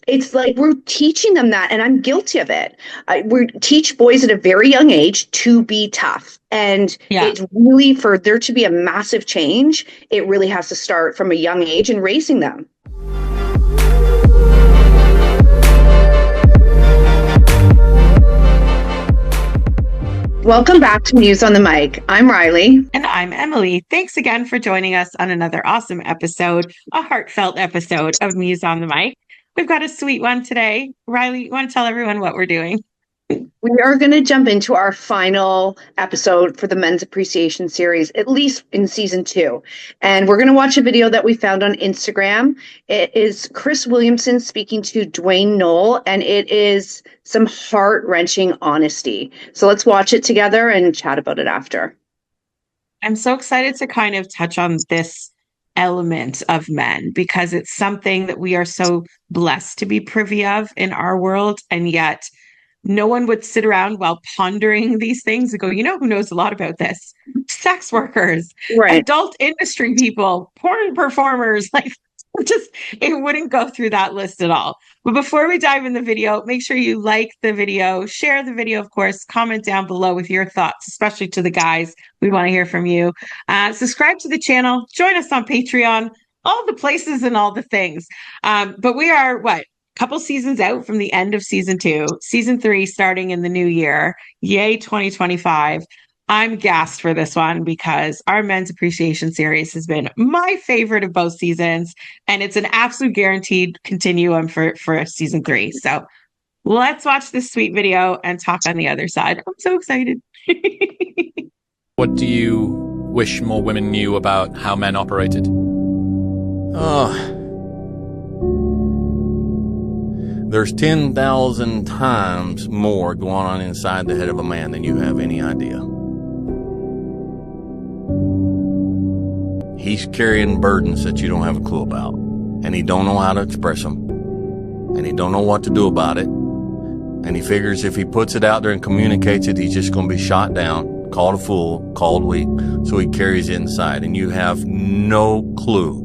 It's like we're teaching them that, and I'm guilty of it. We teach boys at a very young age to be tough. And Yeah. it's really, for there to be a massive change, it really has to start from a young age and raising them. Welcome back to Muse on the Mic. I'm Riley. And I'm Emily. Thanks again for joining us on another awesome episode, a heartfelt episode of Muse on the Mic. We've got a sweet one today. Riley, you want to tell everyone what we're doing? We are going to jump into our final episode for the Men's Appreciation Series, at least in season 2. And we're going to watch a video that we found on Instagram. It is Chris Williamson speaking to Dewayne Noel, and it is some heart-wrenching honesty. So let's watch it together and chat about it after. I'm so excited to kind of touch on this element of men because it's something that we are so blessed to be privy of in our world. And yet, no one would sit around while pondering these things and go, you know, who knows a lot about this? Sex workers, Right. adult industry people, porn performers, like just it wouldn't go through that list at all. But before we dive in the video, make sure you like the video, share the video, of course, comment down below with your thoughts, especially to the guys. We want to hear from you. Subscribe to the channel, join us on Patreon, all the places and all the things. But we are couple seasons out from the end of season 2, season 3 starting in the new year. Yay, 2025. I'm gassed for this one because our Men's Appreciation Series has been my favorite of both seasons, and it's an absolute guaranteed continuum for season 3. So let's watch this sweet video and talk on the other side. I'm so excited. What do you wish more women knew about how men operated? Oh, there's 10,000 times more going on inside the head of a man than you have any idea. He's carrying burdens that you don't have a clue about, and he don't know how to express them, and he don't know what to do about it, and he figures if he puts it out there and communicates it, he's just going to be shot down, called a fool, called weak, so he carries it inside, and you have no clue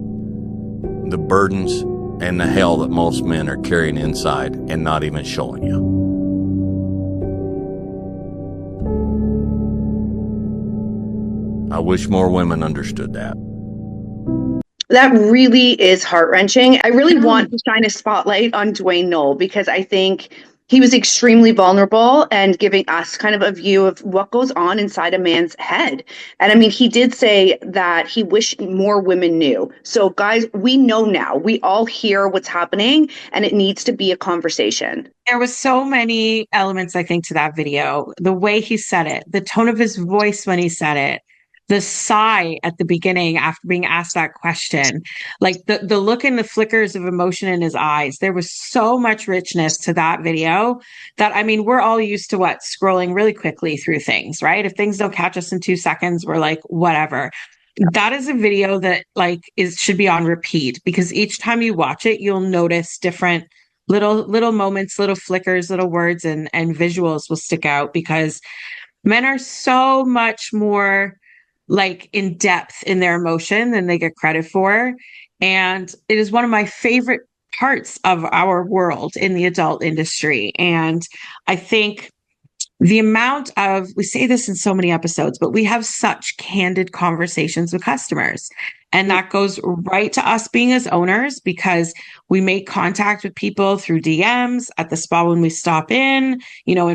the burdens and the hell that most men are carrying inside and not even showing you. I wish more women understood that. That really is heart-wrenching. I really want to shine a spotlight on Dewayne Noel because I think he was extremely vulnerable and giving us kind of a view of what goes on inside a man's head. And I mean, he did say that he wished more women knew. So guys, we know now. We all hear what's happening, and it needs to be a conversation. There was so many elements, I think, to that video. The way he said it, the tone of his voice when he said it, the sigh at the beginning after being asked that question, like the look and the flickers of emotion in his eyes. There was so much richness to that video that, I mean, we're all used to scrolling really quickly through things, right? If things don't catch us in 2 seconds, we're like, whatever. That is a video that should be on repeat because each time you watch it, you'll notice different little moments, little flickers, little words and visuals will stick out because men are so much more in depth in their emotion than they get credit for. And it is one of my favorite parts of our world in the adult industry. And I think the amount of, we say this in so many episodes, but we have such candid conversations with customers. And that goes right to us being as owners because we make contact with people through DMs at the spa when we stop in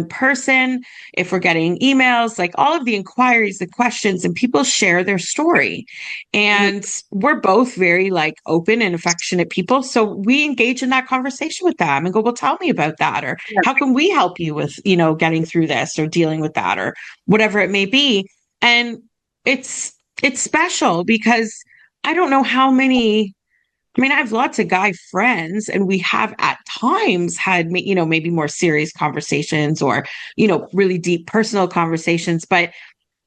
person, if we're getting emails, like all of the inquiries, the questions, and people share their story. And we're both very open and affectionate people. So we engage in that conversation with them and go, well, tell me about that. Or how can we help you with, getting through this or dealing with that or whatever it may be. And it's special because I don't know how many, I have lots of guy friends and we have at times had, maybe more serious conversations or, really deep personal conversations, but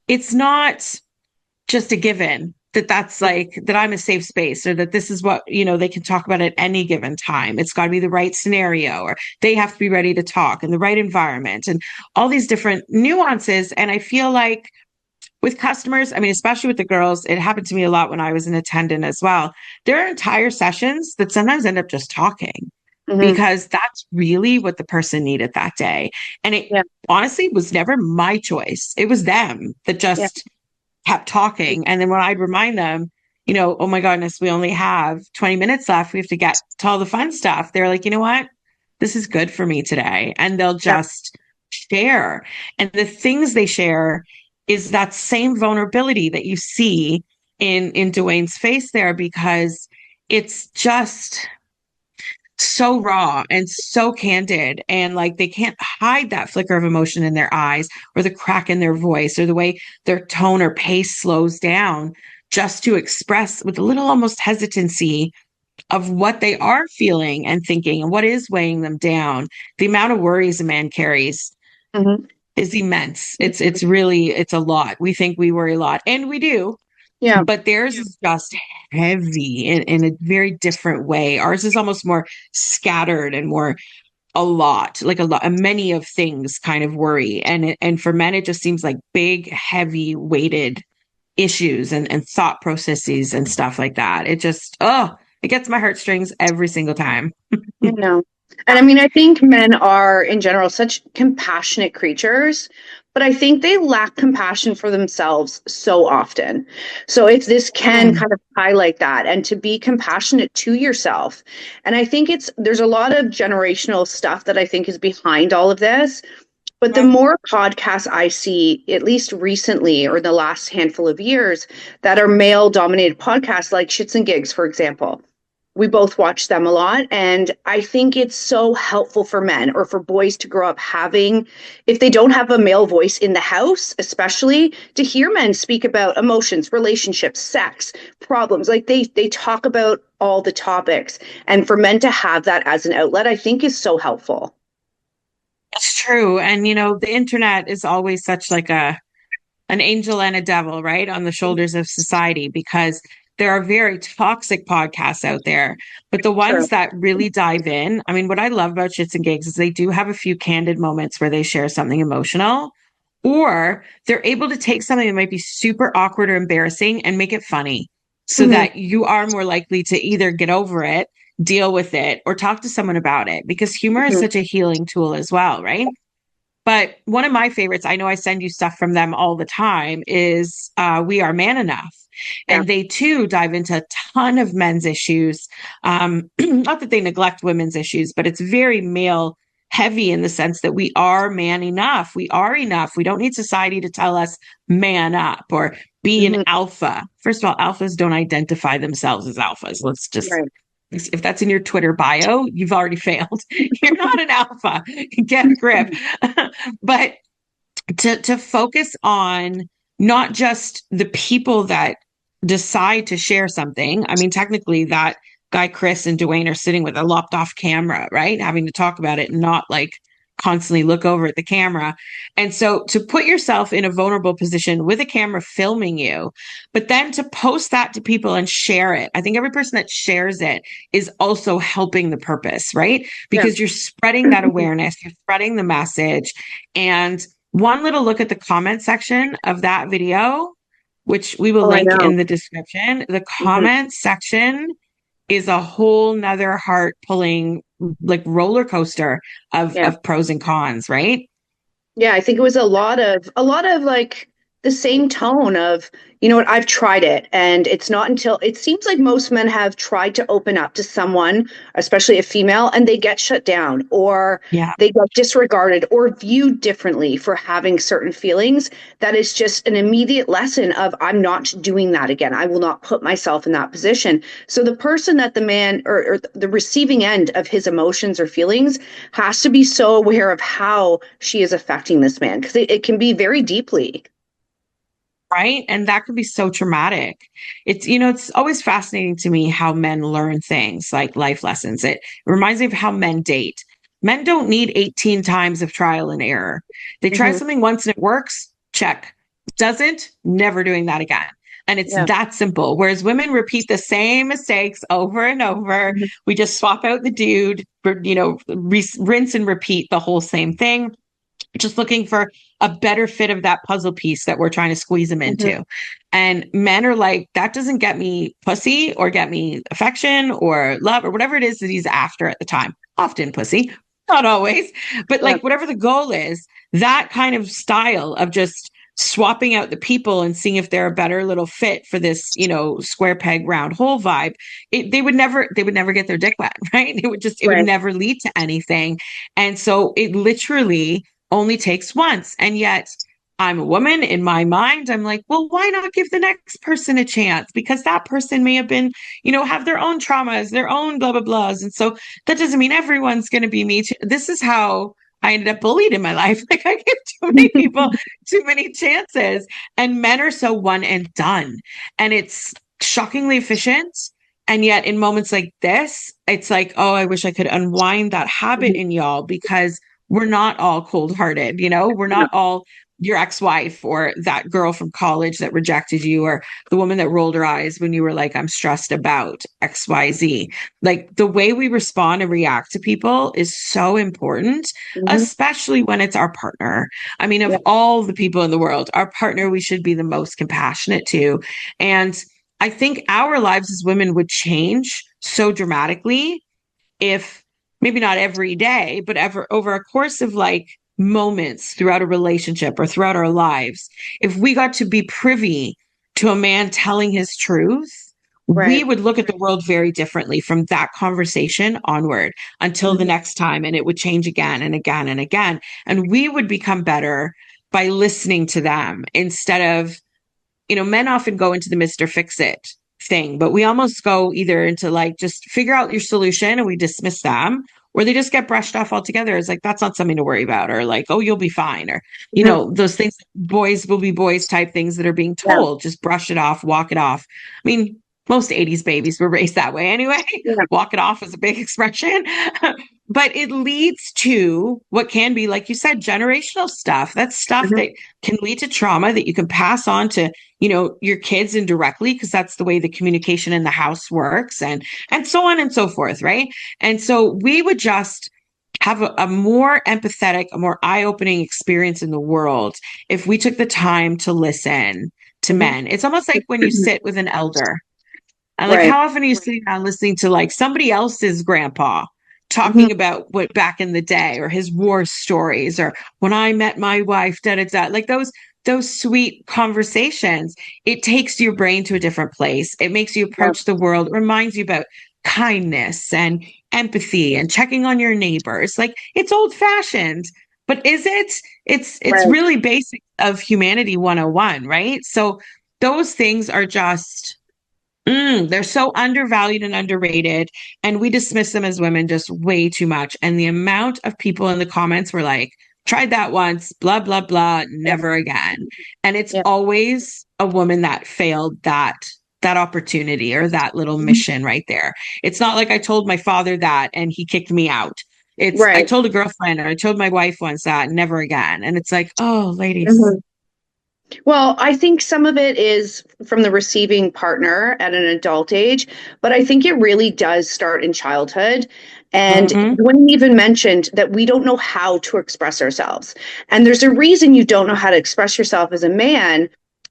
it's not just a given that's that I'm a safe space or that this is what, they can talk about at any given time. It's got to be the right scenario or they have to be ready to talk in the right environment and all these different nuances. And I feel like with customers, especially with the girls, it happened to me a lot when I was an attendant as well. There are entire sessions that sometimes end up just talking. because that's really what the person needed that day. And it honestly was never my choice. It was them that just kept talking. And then when I'd remind them, you know, oh my goodness, we only have 20 minutes left. We have to get to all the fun stuff. They're like, you know what? This is good for me today. And they'll just share. And the things they share is that same vulnerability that you see in Dewayne's face there, because it's just so raw and so candid, and like they can't hide that flicker of emotion in their eyes or the crack in their voice or the way their tone or pace slows down, just to express with a little almost hesitancy of what they are feeling and thinking and what is weighing them down. The amount of worries a man carries is immense. It's really, it's a lot. We think we worry a lot, and we do. Yeah. But theirs is just heavy in a very different way. Ours is almost more scattered and more many of things kind of worry. And for men, it just seems like big, heavy, weighted issues and thought processes and stuff like that. It just, it gets my heartstrings every single time. You know. And I mean, I think men are in general such compassionate creatures, but I think they lack compassion for themselves so often. So if this can kind of highlight that, and to be compassionate to yourself. And I think there's a lot of generational stuff that I think is behind all of this. But the more podcasts I see, at least recently or the last handful of years, that are male dominated podcasts like Shits and Gigs, for example. We both watch them a lot. And I think it's so helpful for men or for boys to grow up having, if they don't have a male voice in the house, especially, to hear men speak about emotions, relationships, sex, problems. Like they talk about all the topics. And for men to have that as an outlet, I think is so helpful. It's true. And, you know, the internet is always such like an angel and a devil, right? On the shoulders of society, because there are very toxic podcasts out there, but the ones that really dive in, I mean, what I love about Shits and Gigs is they do have a few candid moments where they share something emotional, or they're able to take something that might be super awkward or embarrassing and make it funny so that you are more likely to either get over it, deal with it, or talk to someone about it, because humor is such a healing tool as well, right? But one of my favorites, I know I send you stuff from them all the time, is We Are Man Enough. And they too dive into a ton of men's issues. Not that they neglect women's issues, but it's very male heavy in the sense that we are man enough. We are enough. We don't need society to tell us man up or be an alpha. First of all, alphas don't identify themselves as alphas. Let's just, if that's in your Twitter bio, you've already failed. You're not an alpha. Get a grip. But to focus on not just the people that decide to share something. I mean, technically that guy, Chris and Dewayne, are sitting with a lopped off camera, right? Having to talk about it and not like constantly look over at the camera. And so to put yourself in a vulnerable position with a camera filming you, but then to post that to people and share it. I think every person that shares it is also helping the purpose, right? Because you're spreading that awareness, you're spreading the message. And one little look at the comment section of that video, which we will link in the description. The comment section is a whole nother heart pulling like roller coaster of pros and cons, right? Yeah, I think it was a lot of like the same tone of, you know what, I've tried it. And it's not until it seems like most men have tried to open up to someone, especially a female, and they get shut down or they get disregarded or viewed differently for having certain feelings. That is just an immediate lesson of, I'm not doing that again. I will not put myself in that position. So the person that the man or the receiving end of his emotions or feelings has to be so aware of how she is affecting this man, because it can be very deeply. Right. And that could be so traumatic. It's, you know, it's always fascinating to me how men learn things like life lessons. It reminds me of how men date. Men don't need 18 times of trial and error. They try something once and it works, check. Doesn't, never doing that again. And it's that simple. Whereas women repeat the same mistakes over and over. We just swap out the dude, you know, rinse and repeat the whole same thing. Just looking for a better fit of that puzzle piece that we're trying to squeeze them into. And men are like, that doesn't get me pussy or get me affection or love or whatever it is that he's after at the time. often pussy, not always, but Yeah. like whatever the goal is, that kind of style of just swapping out the people and seeing if they're a better little fit for this, square peg round hole vibe, they would never get their dick wet, right? It would Right. never lead to anything. And so it literally only takes once. And yet I'm a woman. In my mind, I'm like, well, why not give the next person a chance? Because that person may have been, have their own traumas, their own blah, blah, blahs. And so that doesn't mean everyone's going to be me too. This is how I ended up bullied in my life. Like, I give too many people too many chances, and men are so one and done. And it's shockingly efficient. And yet in moments like this, it's like, oh, I wish I could unwind that habit in y'all, because we're not all cold-hearted, we're not all your ex-wife or that girl from college that rejected you, or the woman that rolled her eyes when you were like, I'm stressed about XYZ. Like, the way we respond and react to people is so important, especially when it's our partner. I mean, of all the people in the world, our partner, we should be the most compassionate to. And I think our lives as women would change so dramatically if, maybe not every day, but over a course of like moments throughout a relationship or throughout our lives, if we got to be privy to a man telling his truth, we would look at the world very differently from that conversation onward until the next time. And it would change again and again and again. And we would become better by listening to them instead of, men often go into the Mr. Fix-It thing, but we almost go either into like, just figure out your solution and we dismiss them, or they just get brushed off altogether. It's like, that's not something to worry about, or like, oh, you'll be fine, or, those things, boys will be boys type things that are being told, just brush it off, walk it off. I mean, most 80s babies were raised that way anyway. Walk it off is a big expression. But it leads to what can be, like you said, generational stuff. That's stuff that can lead to trauma that you can pass on to, your kids indirectly, because that's the way the communication in the house works, and so on and so forth, right? And so we would just have a more empathetic, a more eye-opening experience in the world if we took the time to listen to men. It's almost like when you sit with an elder. And like, how often are you sitting down listening to like somebody else's grandpa talking about what back in the day, or his war stories, or when I met my wife, da da da, like those sweet conversations. It takes your brain to a different place. It makes you approach the world, reminds you about kindness and empathy and checking on your neighbors. Like, it's old fashioned, but is it? It's really basic of humanity 101, right? So those things are just, they're so undervalued and underrated, and we dismiss them as women just way too much. And the amount of people in the comments were like, tried that once, blah, blah, blah, never again. And it's always a woman that failed that opportunity or that little mission right there. It's not like I told my father that and he kicked me out. It's I told a girlfriend, or I told my wife once that, never again. And it's like, oh, ladies. Well, I think some of it is from the receiving partner at an adult age, but I think it really does start in childhood. And Dwayne even mentioned that we don't know how to express ourselves. And there's a reason you don't know how to express yourself as a man,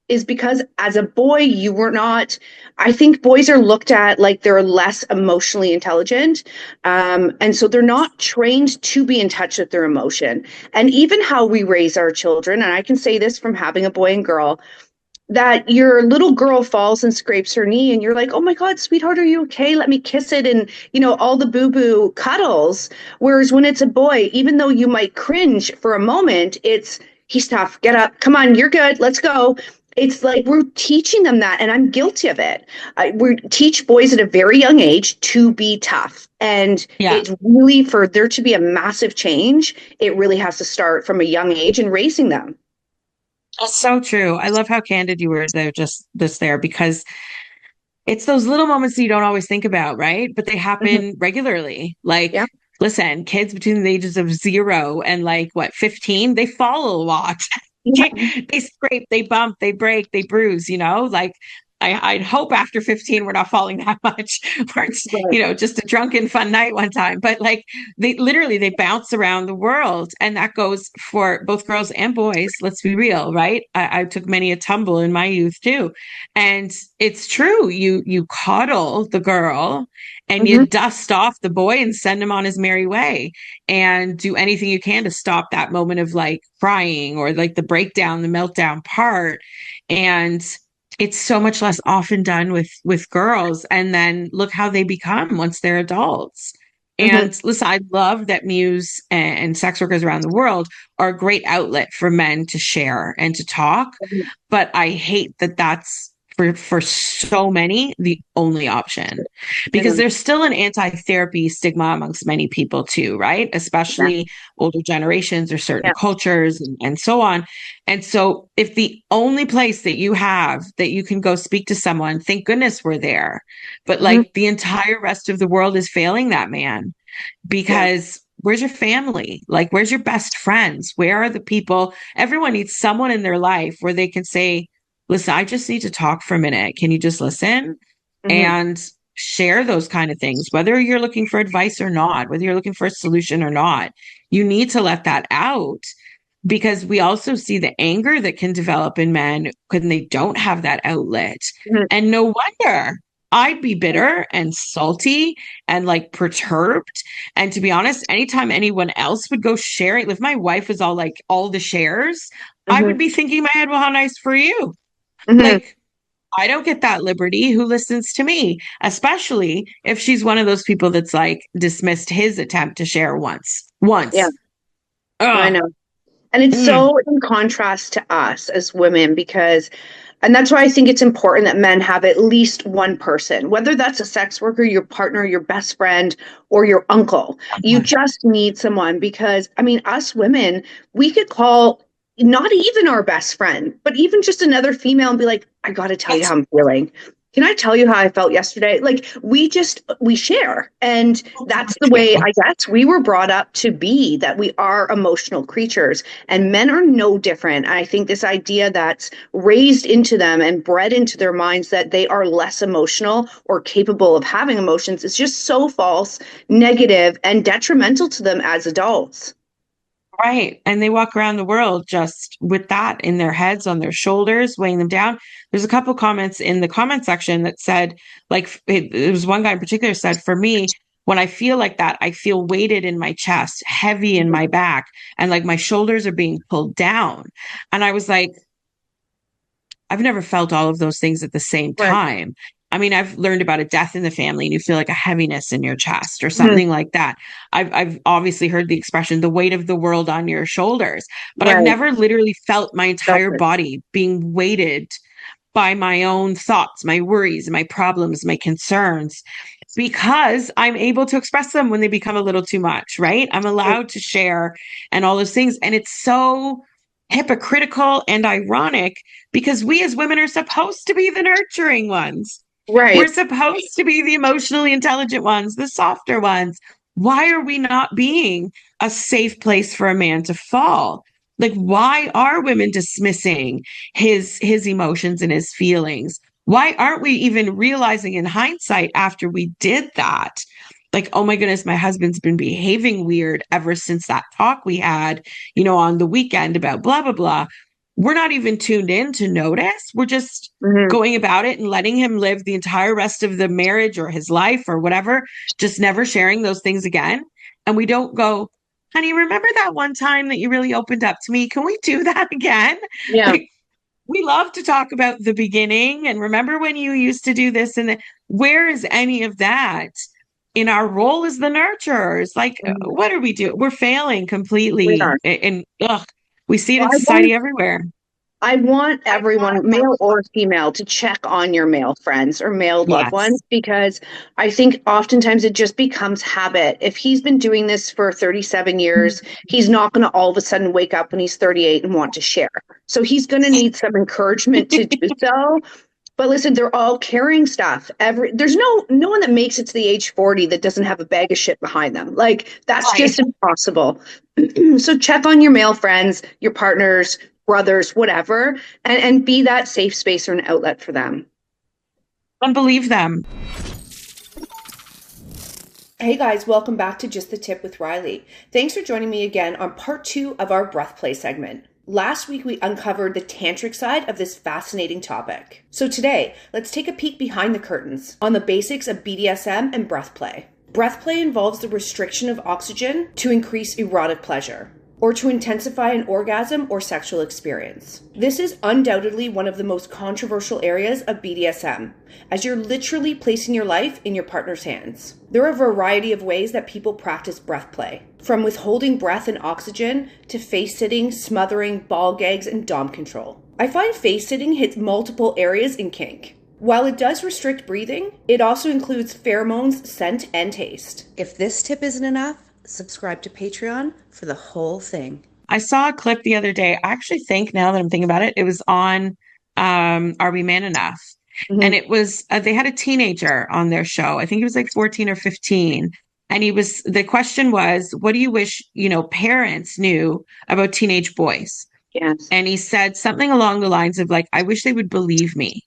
is because as a boy, you were not, I think boys are looked at like they're less emotionally intelligent. And so they're not trained to be in touch with their emotion. And even how we raise our children, and I can say this from having a boy and girl, that your little girl falls and scrapes her knee and you're like, oh my God, sweetheart, are you okay? Let me kiss it. And, all the boo-boo cuddles. Whereas when it's a boy, even though you might cringe for a moment, it's, he's tough, get up, come on, you're good, let's go. It's like we're teaching them that, and I'm guilty of it. We teach boys at a very young age to be tough. And it's really, for there to be a massive change, it really has to start from a young age and raising them. That's so true. I love how candid you were there, just this there, because it's those little moments that you don't always think about, right? But they happen regularly. Like, listen, kids between the ages of 0 and 15, they fall a lot. They scrape, they bump, they break, they bruise, like I'd hope after 15 we're not falling that much, where it's, you know, just a drunken fun night one time. But like they bounce around the world, and that goes for both girls and boys. Let's be real, right? I took many a tumble in my youth too, and it's true. You coddle the girl, and you dust off the boy and send him on his merry way, and do anything you can to stop that moment of like crying or like the breakdown, the meltdown part, and it's so much less often done with girls. And then look how they become once they're adults. And listen, I love that Muse and sex workers around the world are a great outlet for men to share and to talk. But I hate that that's for so many the only option, because there's still an anti-therapy stigma amongst many people too, right? Especially older generations or certain cultures and so on. And so if the only place that you have that you can go speak to someone, thank goodness we're there. But like the entire rest of the world is failing that man, because where's your family? Like, where's your best friends? Where are the people? Everyone needs someone in their life where they can say, listen, I just need to talk for a minute. Can you just listen? And share those kind of things, whether you're looking for advice or not, whether you're looking for a solution or not. You need to let that out, because we also see the anger that can develop in men when they don't have that outlet. And no wonder I'd be bitter and salty and like perturbed. And to be honest, anytime anyone else would go sharing, if my wife was all like all the shares, I would be thinking in my head, well, how nice for you. Like, I don't get that liberty. Who listens to me? Especially if she's one of those people that's like dismissed his attempt to share once. Yeah. I know. And it's so in contrast to us as women, because, and that's why I think it's important that men have at least one person, whether that's a sex worker, your partner, your best friend, or your uncle. You just need someone, because, I mean, us women, we could call not even our best friend, but even just another female and be like, I got to tell you how I'm feeling. Can I tell you how I felt yesterday? Like, we share. And that's the way, I guess, we were brought up to be, that we are emotional creatures, and men are no different. I think this idea that's raised into them and bred into their minds that they are less emotional or capable of having emotions is just so false, negative, and detrimental to them as adults. Right. And they walk around the world just with that in their heads, on their shoulders, weighing them down. There's a couple comments in the comment section that said, like, it was one guy in particular said, for me, when I feel like that, I feel weighted in my chest, heavy in my back, and like my shoulders are being pulled down. And I was like, I've never felt all of those things at the same time. I mean, I've learned about a death in the family and you feel like a heaviness in your chest or something like that. I've obviously heard the expression, the weight of the world on your shoulders, but I've never literally felt my entire body being weighted by my own thoughts, my worries, my problems, my concerns, because I'm able to express them when they become a little too much, right? I'm allowed to share and all those things. And it's so hypocritical and ironic, because we as women are supposed to be the nurturing ones. We're supposed to be the emotionally intelligent ones, the softer ones. Why are we not being a safe place for a man to fall? Like, why are women dismissing his emotions and his feelings? Why aren't we even realizing in hindsight after we did that? Like, oh my goodness, my husband's been behaving weird ever since that talk we had, you know, on the weekend about blah, blah, blah. We're not even tuned in to notice. We're just going about it and letting him live the entire rest of the marriage or his life or whatever, just never sharing those things again. And we don't go, honey, remember that one time that you really opened up to me? Can we do that again? Like, we love to talk about the beginning and remember when you used to do this, and where is any of that in our role as the nurturers? Like, what are we doing? We're failing completely. And we see it in society everywhere. I want everyone, male or female, to check on your male friends or male loved ones, because I think oftentimes it just becomes habit. If he's been doing this for 37 years, he's not going to all of a sudden wake up when he's 38 and want to share. So he's going to need some encouragement to do so. But listen, they're all carrying stuff. There's no one that makes it to the age 40 that doesn't have a bag of shit behind them. Like, that's just impossible. So check on your male friends, your partners, brothers, whatever, and be that safe space or an outlet for them. Don't believe them. Hey guys, welcome back to Just the Tip with Riley. Thanks for joining me again on part 2 of our breath play segment. Last week we uncovered the tantric side of this fascinating topic. So today, let's take a peek behind the curtains on the basics of BDSM and breath play. Breath play involves the restriction of oxygen to increase erotic pleasure, or to intensify an orgasm or sexual experience. This is undoubtedly one of the most controversial areas of BDSM, as you're literally placing your life in your partner's hands. There are a variety of ways that people practice breath play, from withholding breath and oxygen to face-sitting, smothering, ball gags, and dom control. I find face-sitting hits multiple areas in kink. While it does restrict breathing, it also includes pheromones, scent, and taste. If this tip isn't enough, subscribe to Patreon for the whole thing. I saw a clip the other day. I actually think, now that I'm thinking about it, it was on Are We Man Enough? Mm-hmm. And it was, they had a teenager on their show. I think he was like 14 or 15. And the question was, what do you wish, parents knew about teenage boys? Yes. And he said something along the lines of like, I wish they would believe me.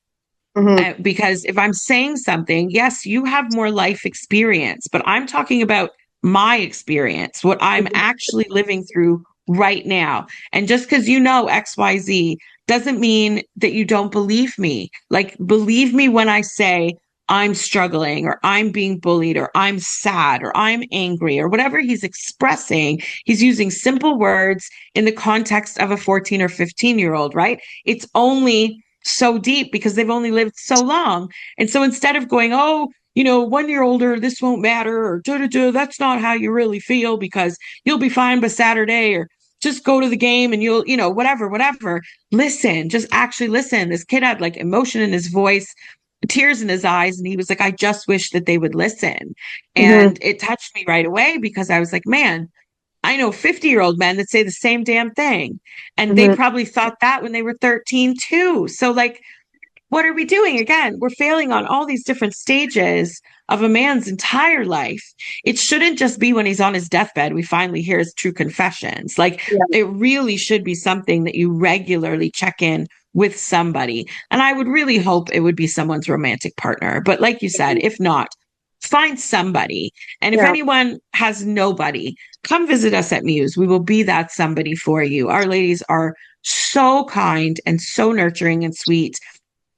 Mm-hmm. Because if I'm saying something, yes, you have more life experience, but I'm talking about my experience, what I'm actually living through right now. And just because you know XYZ doesn't mean that you don't believe me. Like, believe me when I say I'm struggling, or I'm being bullied, or I'm sad, or I'm angry, or whatever he's expressing. He's using simple words in the context of a 14 or 15-year-old, right? It's only so deep because they've only lived so long. And so instead of going, 1 year older, this won't matter, or that's not how you really feel because you'll be fine by Saturday, or just go to the game and you'll, whatever. Listen, just actually listen. This kid had like emotion in his voice, tears in his eyes. And he was like, I just wish that they would listen. And it touched me right away because I was like, man, I know 50-year-old men that say the same damn thing. And they probably thought that when they were 13 too. So like, what are we doing? Again, we're failing on all these different stages of a man's entire life. It shouldn't just be when he's on his deathbed, we finally hear his true confessions. Like, it really should be something that you regularly check in with somebody. And I would really hope it would be someone's romantic partner. But like you said, if not, find somebody. And if anyone has nobody, come visit us at Muse. We will be that somebody for you. Our ladies are so kind and so nurturing and sweet,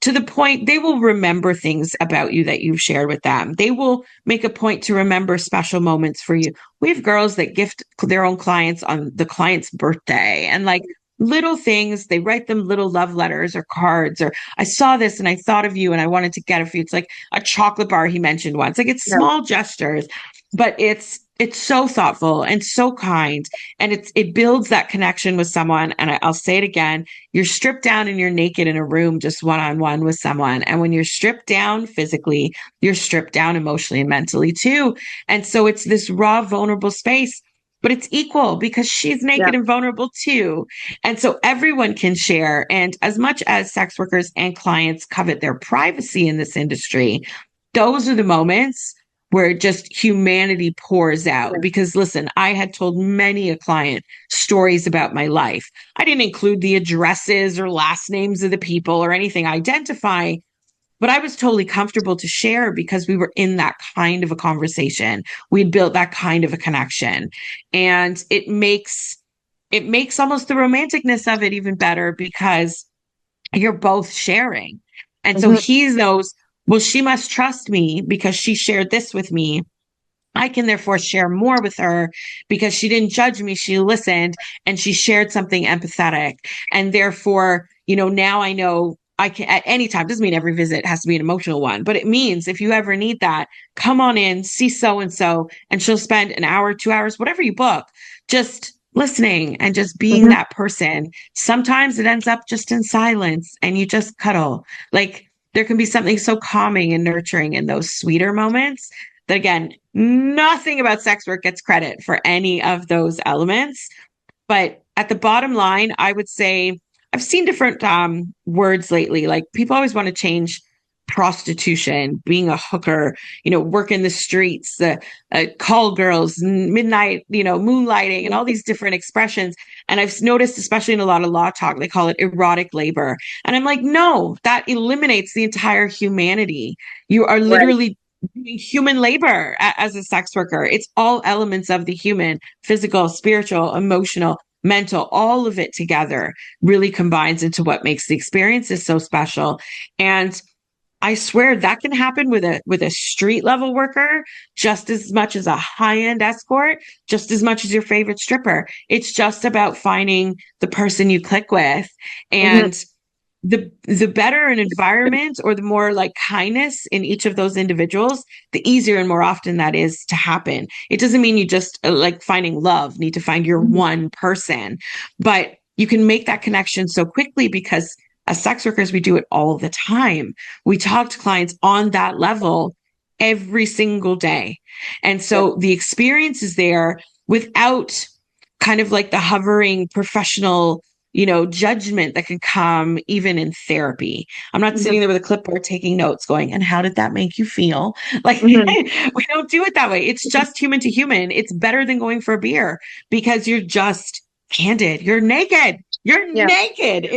to the point they will remember things about you that you've shared with them. They will make a point to remember special moments for you. We have girls that gift their own clients on the client's birthday, and like little things. They write them little love letters or cards, or I saw this and I thought of you and I wanted to get it for you. It's like a chocolate bar he mentioned once. Like, it's small gestures, but it's so thoughtful and so kind. And it builds that connection with someone. And I'll say it again, you're stripped down and you're naked in a room, just one-on-one with someone. And when you're stripped down physically, you're stripped down emotionally and mentally too. And so it's this raw, vulnerable space, but it's equal because she's naked and vulnerable too. And so everyone can share. And as much as sex workers and clients covet their privacy in this industry, those are the moments where just humanity pours out. Because listen, I had told many a client stories about my life. I didn't include the addresses or last names of the people or anything identifying, but I was totally comfortable to share because we were in that kind of a conversation. We'd built that kind of a connection. And it makes almost the romanticness of it even better because you're both sharing. And so he knows, well, she must trust me because she shared this with me. I can therefore share more with her because she didn't judge me. She listened and she shared something empathetic. And therefore, now I know I can at any time. Doesn't mean every visit has to be an emotional one, but it means if you ever need that, come on in, see so-and-so, and she'll spend an hour, 2 hours, whatever you book, just listening and just being that person. Sometimes it ends up just in silence and you just cuddle. Like, there can be something so calming and nurturing in those sweeter moments that, again, nothing about sex work gets credit for any of those elements. But at the bottom line, I would say I've seen different words lately. Like, people always want to change prostitution, being a hooker, working the streets, the call girls, midnight, moonlighting, and all these different expressions. And I've noticed, especially in a lot of law talk, they call it erotic labor. And I'm like, no, that eliminates the entire humanity. You are literally doing human labor as a sex worker. It's all elements of the human, physical, spiritual, emotional, mental, all of it together really combines into what makes the experiences so special. And I swear that can happen with a street level worker just as much as a high-end escort, just as much as your favorite stripper. It's just about finding the person you click with. And the better an environment, or the more like kindness in each of those individuals, the easier and more often that is to happen. It doesn't mean you just like finding love, need to find your one person, but you can make that connection so quickly because as sex workers, we do it all the time. We talk to clients on that level every single day. And so the experience is there without kind of like the hovering professional, judgment that can come even in therapy. I'm not sitting there with a clipboard taking notes going, and how did that make you feel? Like we don't do it that way. It's just human to human. It's better than going for a beer because you're just candid. You're naked. You're naked.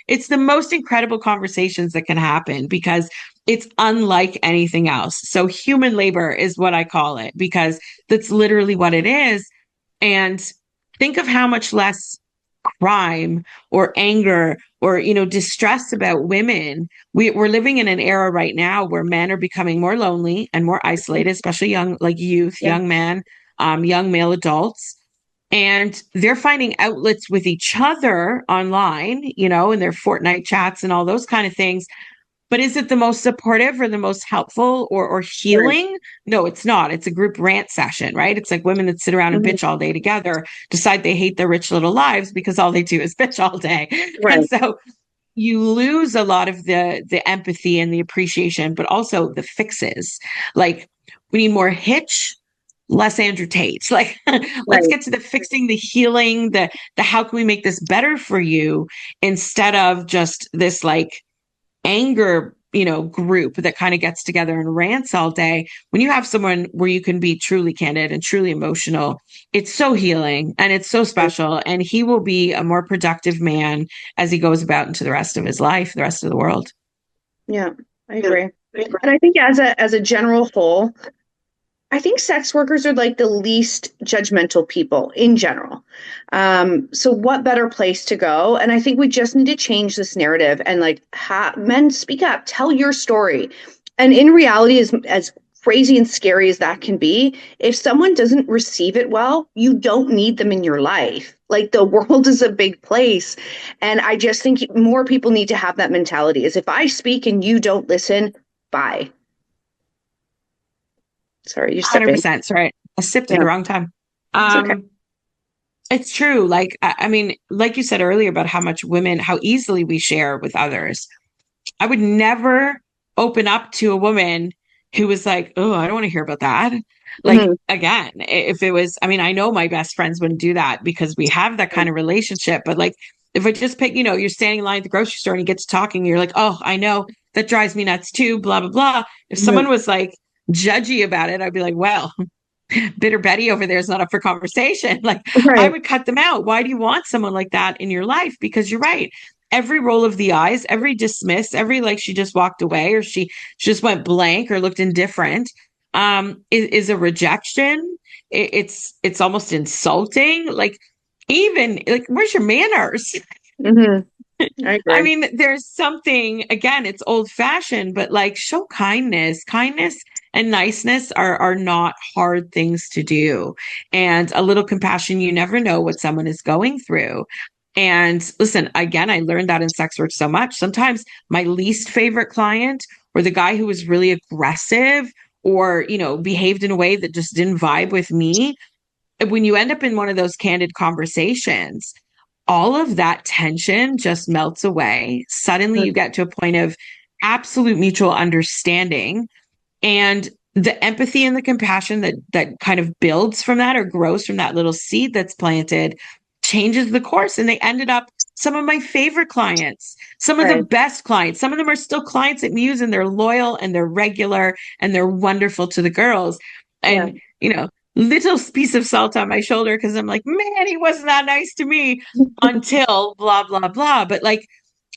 It's the most incredible conversations that can happen because it's unlike anything else. So human labor is what I call it because that's literally what it is. And think of how much less crime or anger or, distress about women. We're living in an era right now where men are becoming more lonely and more isolated, especially young men, young male adults. And they're finding outlets with each other online, in their Fortnite chats and all those kind of things. But is it the most supportive or the most helpful or healing? Right. No, it's not. It's a group rant session, right? It's like women that sit around and bitch all day together, decide they hate their rich little lives because all they do is bitch all day. Right. And so you lose a lot of the empathy and the appreciation, but also the fixes. Like we need more Hitch, less Andrew Tate. Like, let's get to the fixing, the healing, the how can we make this better for you instead of just this like anger, group that kind of gets together and rants all day. When you have someone where you can be truly candid and truly emotional, it's so healing and it's so special. And he will be a more productive man as he goes about into the rest of his life, the rest of the world. Yeah, I agree. And I think as a general whole, I think sex workers are like the least judgmental people in general. So what better place to go? And I think we just need to change this narrative and like men speak up, tell your story. And in reality, as crazy and scary as that can be, if someone doesn't receive it well, you don't need them in your life. Like the world is a big place. And I just think more people need to have that mentality is if I speak and you don't listen, bye. Sorry, you're 100%. Sorry, I sipped at the wrong time. Okay. It's true. Like, I mean, like you said earlier about how easily we share with others. I would never open up to a woman who was like, oh, I don't want to hear about that. Like, again, if it was, I know my best friends wouldn't do that because we have that kind of relationship. But like, if I just pick, you're standing in line at the grocery store and you get to talking, you're like, oh, I know that drives me nuts too, blah, blah, blah. If someone was like, judgy about it, I'd be like, well, bitter Betty over there is not up for conversation. Like I would cut them out. Why do you want someone like that in your life? Because you're right. Every roll of the eyes, every dismiss, every like she just walked away or she just went blank or looked indifferent is a rejection. It's almost insulting. Like even like where's your manners? I mean, there's something, again, it's old fashioned, but like show kindness and niceness are not hard things to do. And a little compassion, you never know what someone is going through. And listen, again, I learned that in sex work so much. Sometimes my least favorite client or the guy who was really aggressive or, behaved in a way that just didn't vibe with me. When you end up in one of those candid conversations, all of that tension just melts away. Suddenly you get to a point of absolute mutual understanding, and the empathy and the compassion that kind of builds from that or grows from that little seed that's planted changes the course. And they ended up some of my favorite clients, some of the best clients. Some of them are still clients at Muse, and they're loyal and they're regular and they're wonderful to the girls. And, little piece of salt on my shoulder because I'm like, man, he wasn't that nice to me until blah, blah, blah. But like,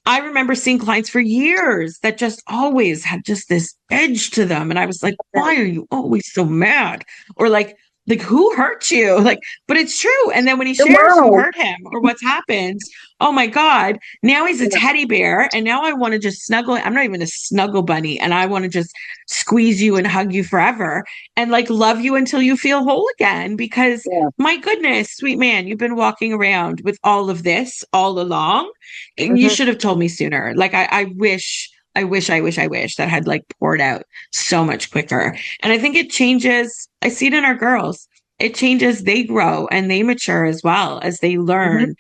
I remember seeing clients for years that just always had just this edge to them. And I was like, why are you always so mad? Or like who hurt you? Like, but it's true. And then when he shares who hurt him or what's happened, oh my God, now he's a teddy bear. And now I want to just snuggle. I'm not even a snuggle bunny. And I want to just squeeze you and hug you forever and like love you until you feel whole again. Because my goodness, sweet man, you've been walking around with all of this all along. And you should have told me sooner. Like, I wish that had like poured out so much quicker. And I think it changes. I see it in our girls. It changes. They grow and they mature as well as they learn.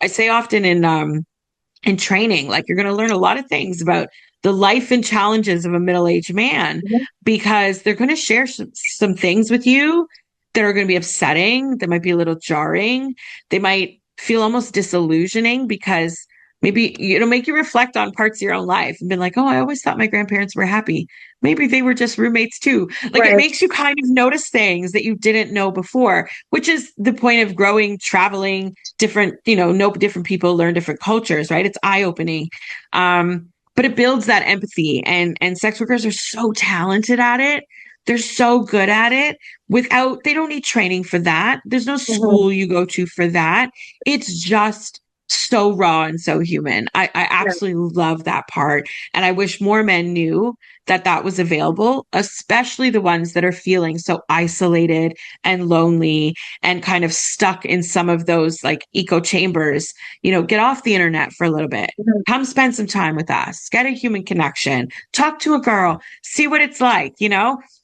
I say often in training, like you're going to learn a lot of things about the life and challenges of a middle-aged man because they're going to share some things with you that are going to be upsetting. That might be a little jarring. They might feel almost disillusioning because maybe it'll make you reflect on parts of your own life and be like, oh, I always thought my grandparents were happy. Maybe they were just roommates too. Like it makes you kind of notice things that you didn't know before, which is the point of growing, traveling, different, know different people, learn different cultures, right? It's eye-opening. But it builds that empathy and sex workers are so talented at it. They're so good at it they don't need training for that. There's no school you go to for that. It's just so raw and so human. I absolutely love that part. And I wish more men knew that was available, especially the ones that are feeling so isolated and lonely and kind of stuck in some of those like echo chambers. Get off the internet for a little bit. Come spend some time with us. Get a human connection. Talk to a girl. See what it's like,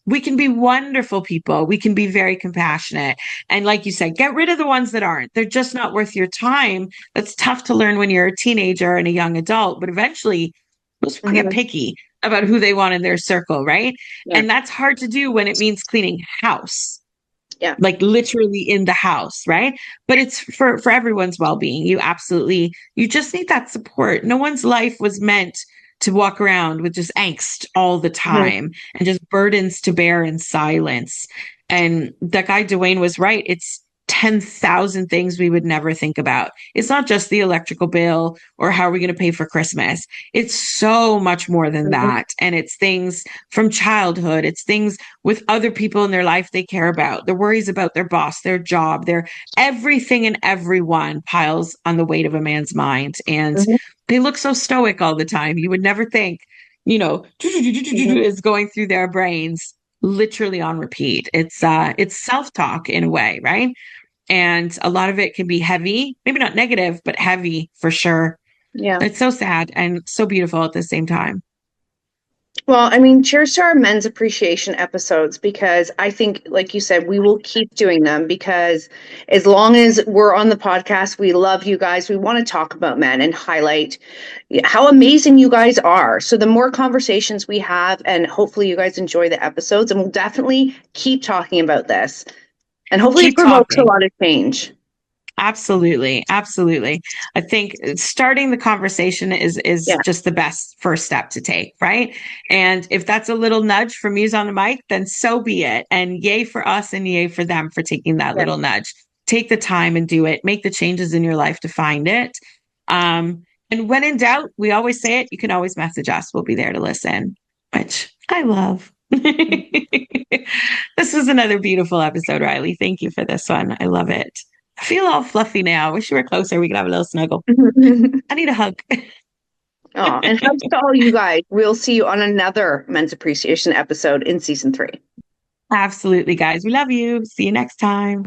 We can be wonderful people. We can be very compassionate. And like you said, get rid of the ones that aren't. They're just not worth your time. That's tough to learn when you're a teenager and a young adult, but eventually most people get picky about who they want in their circle, right? And that's hard to do when it means cleaning house. Like literally in the house, right? But it's for everyone's well-being. You just need that support. No one's life was meant to walk around with just angst all the time and just burdens to bear in silence. And that guy Dewayne was right. It's 10,000 things we would never think about. It's not just the electrical bill or how are we going to pay for Christmas. It's so much more than that. And it's things from childhood. It's things with other people in their life they care about. Their worries about their boss, their job, their everything and everyone piles on the weight of a man's mind. And they look so stoic all the time. You would never think, is going through their brains literally on repeat. It's self-talk in a way, right? And a lot of it can be heavy, maybe not negative, but heavy for sure. Yeah. It's so sad and so beautiful at the same time. Well, cheers to our men's appreciation episodes, because I think, like you said, we will keep doing them because as long as we're on the podcast, we love you guys. We want to talk about men and highlight how amazing you guys are. So the more conversations we have, and hopefully you guys enjoy the episodes, and we'll definitely keep talking about this. And hopefully it provokes a lot of change. Absolutely. Absolutely. I think starting the conversation is just the best first step to take, right? And if that's a little nudge for Muse on the Mic, then so be it. And yay for us and yay for them for taking that little nudge. Take the time and do it. Make the changes in your life to find it. And when in doubt, we always say it. You can always message us. We'll be there to listen, which I love. This was another beautiful episode, Riley. Thank you for this one. I love it. I feel all fluffy now. Wish you were closer. We could have a little snuggle. I need a hug. Oh, and hugs to all you guys. We'll see you on another Men's Appreciation episode in season 3. Absolutely, guys. We love you. See you next time.